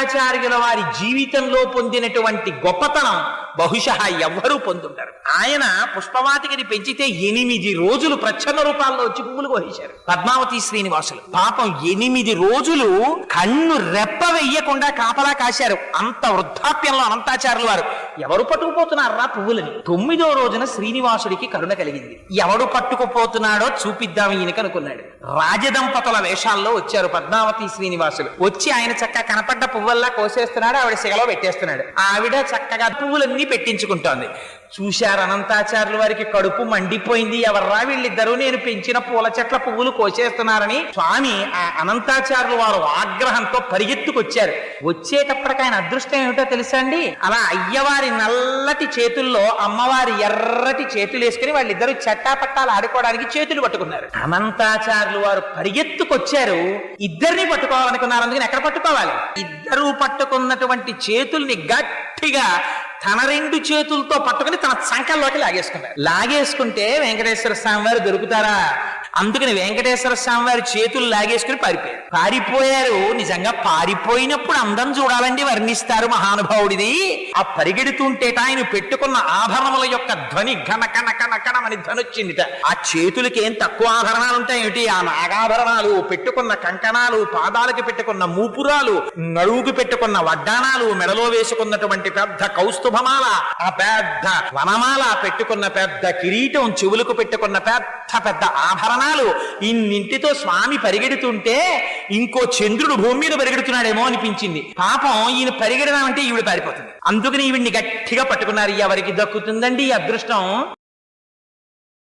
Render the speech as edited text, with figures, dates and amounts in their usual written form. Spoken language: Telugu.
అనంతాచార్యుల వారి జీవితంలో పొందినటువంటి గొప్పతనం బహుశా ఎవ్వరూ పొందుంటారు. ఆయన పుష్పవాటికని పెంచితే 8 రోజులు ప్రచ్ఛన్న రూపాల్లో వచ్చి పువ్వులు కోసేశారు పద్మావతి శ్రీనివాసులు. పాపం 8 రోజులు కన్ను రెప్ప వెయ్యకుండా కాపలా కాశారు. అంత వృద్ధాప్యంలో అనంతాచార్యుల వారు ఎవరు పట్టుకుపోతున్నారా పువ్వులని. 9వ రోజున శ్రీనివాసుడికి కరుణ కలిగింది. ఎవడు పట్టుకుపోతున్నాడో చూపిద్దాం ఈయనకి అనుకున్నాడు. రాజదంపతుల వేషాల్లో వచ్చారు పద్మావతి శ్రీనివాసులు. వచ్చి ఆయన చక్కగా కనపడ్డ పువ్వుల్లా కోసేస్తున్నాడు, ఆవిడ సిగలో పెట్టేస్తున్నాడు. ఆవిడ చక్కగా పువ్వులన్నీ పెట్టించుకుంటోంది. చూశారు అనంతాచార్యుల వారికి కడుపు మండిపోయింది. ఎవర్రా వీళ్ళిద్దరూ నేను పెంచిన పూల చెట్ల పువ్వులు కోసేస్తున్నారని. స్వామి ఆ అనంతాచార్యుల వారు ఆగ్రహంతో పరిగెత్తుకొచ్చారు. వచ్చేటప్పటికి ఆయన అదృష్టం ఏమిటో తెలుసా అండి, అలా అయ్యవారి నల్లటి చేతుల్లో అమ్మవారి ఎర్రటి చేతులు వేసుకుని వాళ్ళిద్దరూ చట్టాపట్టాలు ఆడుకోవడానికి చేతులు పట్టుకున్నారు. అనంతాచార్యులు వారు పరిగెత్తుకొచ్చారు. ఇద్దరిని పట్టుకోవాలనుకున్నారు. అందుకని ఎక్కడ పట్టుకోవాలి? ఇద్దరూ పట్టుకున్నటువంటి చేతుల్ని గట్టిగా తన 2 చేతులతో పట్టుకుని తన సంకల్లోకి లాగేసుకుంటే వెంకటేశ్వర స్వామి వారు దొరుకుతారా? అందుకని వెంకటేశ్వర స్వామి వారి చేతులు లాగేసుకుని పారిపోయారు. నిజంగా పారిపోయినప్పుడు అందం చూడాలండి, వర్ణిస్తారు మహానుభావుడిది. ఆ పరిగెడుతుంటేట ఆయన పెట్టుకున్న ఆభరణముల యొక్క ధ్వని ఘన కన కన కనమని ధ్వని వచ్చిందిట. ఆ చేతులకి ఏం తక్కువ ఆభరణాలు ఉంటాయేమిటి? ఆ నాగాభరణాలు, పెట్టుకున్న కంకణాలు, పాదాలకి పెట్టుకున్న మూపురాలు, నడువుకు పెట్టుకున్న వడ్డాణాలు, మెడలో వేసుకున్నటువంటి పెద్ద కౌస్తుభమాల, ఆ పెద్ద వనమాల, పెట్టుకున్న పెద్ద కిరీటం, చెవులకు పెట్టుకున్న పెద్ద పెద్ద ఆభరణాలు, ఇన్నింటితో స్వామి పరిగెడుతుంటే ఇంకో చంద్రుడు భూమి మీద పరిగెడుతున్నాడేమో అనిపించింది. పాపం ఈయన పరిగెడదామంటే ఈవిడ పారిపోతుంది. అందుకని ఈవిడ్ని గట్టిగా పట్టుకున్నారు. ఎవరికి దక్కుతుందండి ఈ అదృష్టం?